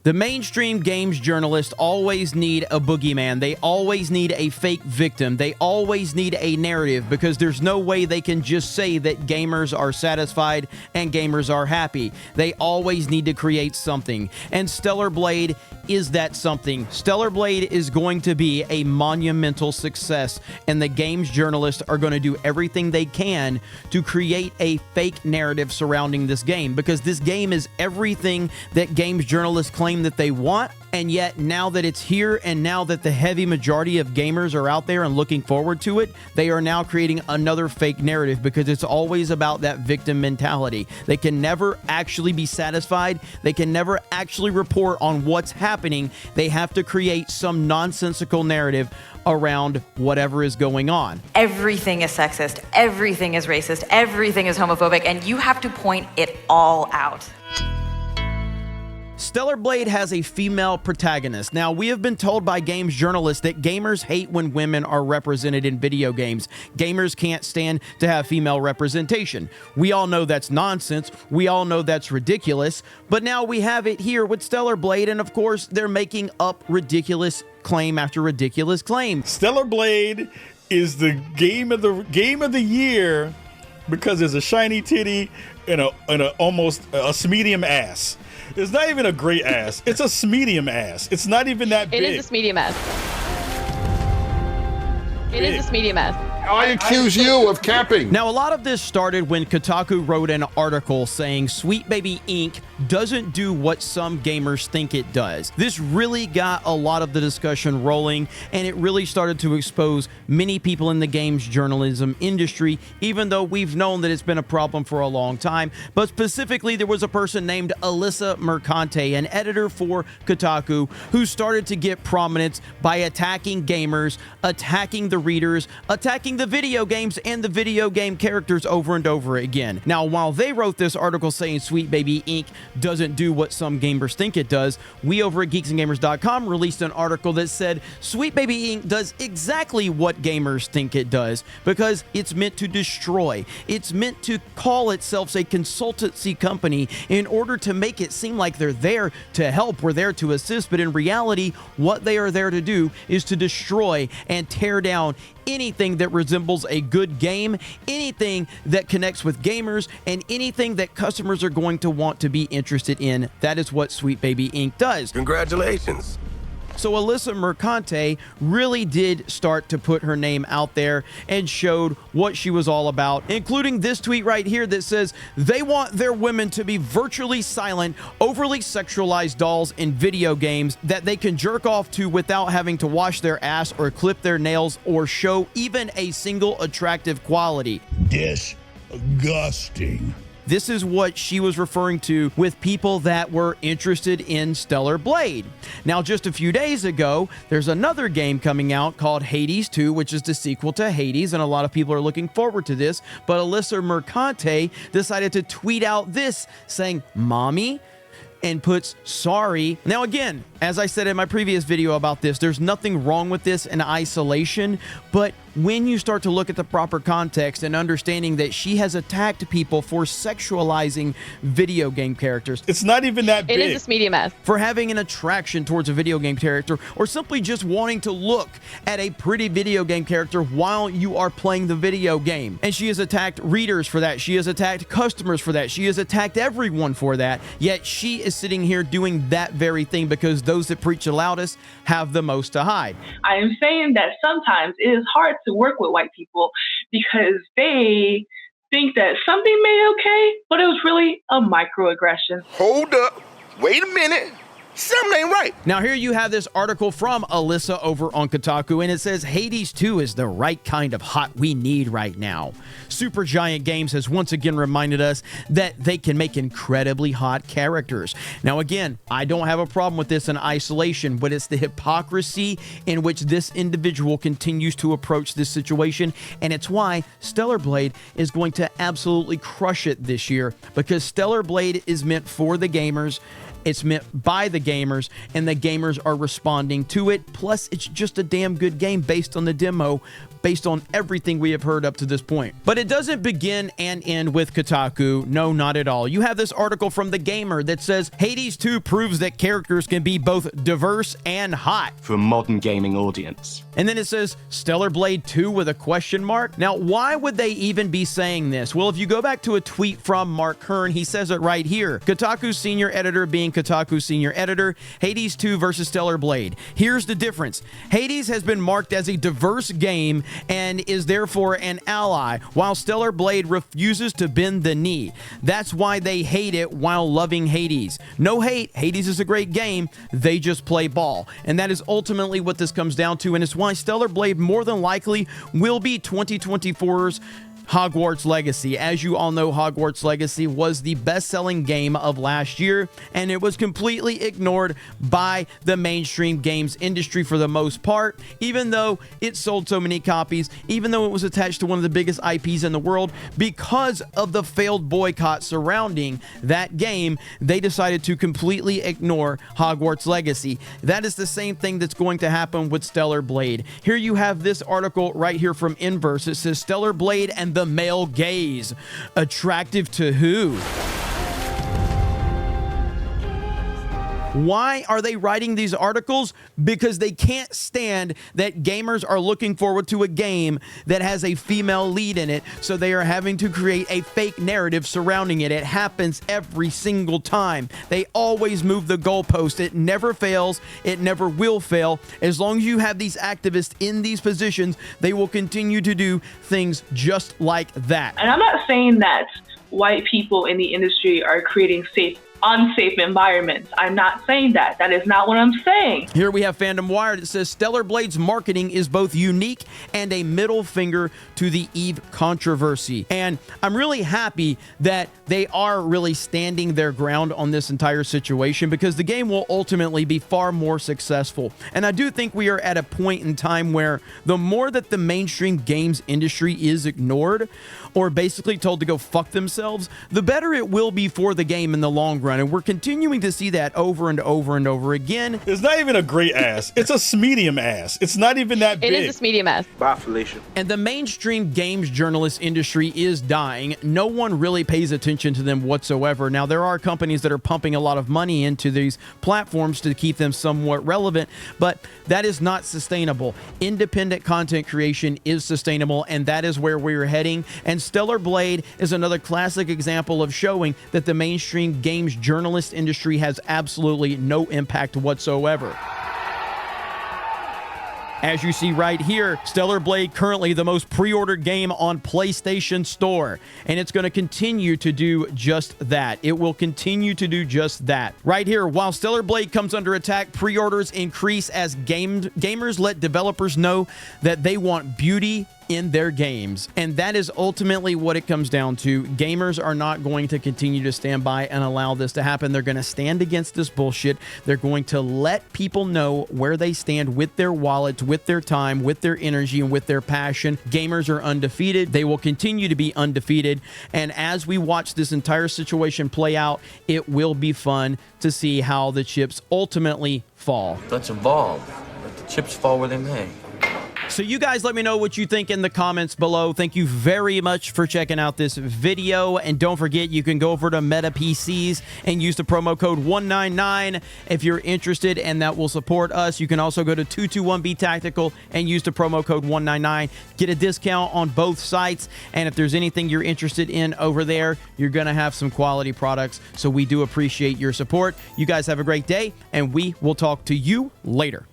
The mainstream games journalists always need a boogeyman. They always need a fake victim. They always need a narrative because there's no way they can just say that gamers are satisfied and gamers are happy. They always need to create something. And Stellar Blade is that something. Stellar Blade is going to be a monumental success, and the games journalists are going to do everything they can to create a fake narrative surrounding this game, because this game is everything that games journalists claim that they want. And yet, now that it's here and now that the heavy majority of gamers are out there and looking forward to it, they are now creating another fake narrative because it's always about that victim mentality. They can never actually be satisfied. They can never actually report on what's happening. They have to create some nonsensical narrative around whatever is going on. Everything is sexist, everything is racist, everything is homophobic, and you have to point it all out. Stellar Blade has a female protagonist. Now, we have been told by games journalists that gamers hate when women are represented in video games. Gamers can't stand to have female representation. We all know that's nonsense. We all know that's ridiculous. But now we have it here with Stellar Blade, and of course, they're making up ridiculous claim after ridiculous claim. Stellar Blade is the game of the year because there's a shiny titty and a almost a medium ass. It's not even a great ass. It's a medium ass. It's not even that big. It is a medium ass. It is a medium ass. I accuse you of capping. Now, a lot of this started when Kotaku wrote an article saying Sweet Baby Inc. doesn't do what some gamers think it does. This really got a lot of the discussion rolling, and it really started to expose many people in the games journalism industry, even though we've known that it's been a problem for a long time. But specifically, there was a person named Alyssa Mercante, an editor for Kotaku, who started to get prominence by attacking gamers, attacking the readers, attacking the video games and the video game characters over and over again. Now, while they wrote this article saying Sweet Baby Inc. doesn't do what some gamers think it does, we over at geeksandgamers.com released an article that said Sweet Baby Inc. does exactly what gamers think it does, because it's meant to destroy. It's meant to call itself a consultancy company in order to make it seem like they're there to help, we're there to assist, but in reality, what they are there to do is to destroy and tear down anything that resembles a good game, anything that connects with gamers, and anything that customers are going to want to be interested in. That is what Sweet Baby Inc. does. Congratulations. So Alyssa Mercante really did start to put her name out there and showed what she was all about, including this tweet right here that says they want their women to be virtually silent, overly sexualized dolls in video games that they can jerk off to without having to wash their ass or clip their nails or show even a single attractive quality. Disgusting. This is what she was referring to with people that were interested in Stellar Blade. Now, just a few days ago, there's another game coming out called Hades 2, which is the sequel to Hades, and a lot of people are looking forward to this. But Alyssa Mercante decided to tweet out this saying, "Mommy," and puts sorry. Now, again, as I said in my previous video about this, there's nothing wrong with this in isolation, but when you start to look at the proper context and understanding that she has attacked people for sexualizing video game characters. It's not even that big. It is a medium ass. For having an attraction towards a video game character, or simply just wanting to look at a pretty video game character while you are playing the video game. And she has attacked readers for that. She has attacked customers for that. She has attacked everyone for that. Yet she is sitting here doing that very thing because those that preach the loudest have the most to hide. I am saying that sometimes it is hard to work with white people because they think that something may be okay, but it was really a microaggression. Hold up. Wait a minute. Something ain't right. Now, here you have this article from Alyssa over on Kotaku, and it says Hades 2 is the right kind of hot we need right now. Supergiant Games has once again reminded us that they can make incredibly hot characters. Now, again, I don't have a problem with this in isolation, but it's the hypocrisy in which this individual continues to approach this situation, and it's why Stellar Blade is going to absolutely crush it this year, because Stellar Blade is meant for the gamers. It's meant by the gamers, and the gamers are responding to it. Plus, it's just a damn good game based on the demo, based on everything we have heard up to this point. But it doesn't begin and end with Kotaku. No, not at all. You have this article from The Gamer that says Hades 2 proves that characters can be both diverse and hot for a modern gaming audience. And then it says Stellar Blade 2 with a question mark. Now, why would they even be saying this? Well, if you go back to a tweet from Mark Kern, he says it right here. Kotaku's senior editor being Kotaku's senior editor, Hades 2 versus Stellar Blade. Here's the difference. Hades has been marked as a diverse game and is therefore an ally, while Stellar Blade refuses to bend the knee. That's why they hate it while loving Hades. No hate, Hades is a great game, they just play ball. And that is ultimately what this comes down to, and it's why Stellar Blade more than likely will be 2024's Hogwarts Legacy. As you all know, Hogwarts Legacy was the best-selling game of last year, and it was completely ignored by the mainstream games industry for the most part, even though it sold so many copies, even though it was attached to one of the biggest IPs in the world. Because of the failed boycott surrounding that game, they decided to completely ignore Hogwarts Legacy. That is the same thing that's going to happen with Stellar Blade. Here you have this article right here from Inverse. It says Stellar Blade and the male gaze. Attractive to who? Why are they writing these articles? Because they can't stand that gamers are looking forward to a game that has a female lead in it, so they are having to create a fake narrative surrounding it. It happens every single time. They always move the goalpost. It never fails. It never will fail. As long as you have these activists in these positions, they will continue to do things just like that. And I'm not saying that white people in the industry are creating unsafe environments. I'm not saying that. That is not what I'm saying. Here we have Fandom Wired. It says Stellar Blade's marketing is both unique and a middle finger to the Eve controversy. And I'm really happy that they are really standing their ground on this entire situation, because the game will ultimately be far more successful. And I do think we are at a point in time where the more that the mainstream games industry is ignored or basically told to go fuck themselves, the better it will be for the game in the long run. And we're continuing to see that over and over and over again. It's not even a great ass. It's a medium ass. It's not even that big. It is a medium ass. Bye, Felicia. And the mainstream games journalist industry is dying. No one really pays attention to them whatsoever. Now, there are companies that are pumping a lot of money into these platforms to keep them somewhat relevant, but that is not sustainable. Independent content creation is sustainable, and that is where we're heading. And Stellar Blade is another classic example of showing that the mainstream games journalist industry has absolutely no impact whatsoever. As you see right here, Stellar Blade currently the most pre-ordered game on PlayStation Store, and it's going to continue to do just that. It will continue to do just that. Right here, while Stellar Blade comes under attack, pre-orders increase as gamers let developers know that they want beauty in their games. And that is ultimately what it comes down to. Gamers are not going to continue to stand by and allow this to happen. They're going to stand against this bullshit. They're going to let people know where they stand with their wallets, with their time, with their energy, and with their passion. Gamers are undefeated. They will continue to be undefeated. And as we watch this entire situation play out, it will be fun to see how the chips ultimately fall. Let's evolve. Let the chips fall where they may. So you guys let me know what you think in the comments below. Thank you very much for checking out this video. And don't forget, you can go over to Meta PCs and use the promo code 199 if you're interested, and that will support us. You can also go to 221B Tactical and use the promo code 199. Get a discount on both sites. And if there's anything you're interested in over there, you're going to have some quality products. So we do appreciate your support. You guys have a great day, and we will talk to you later.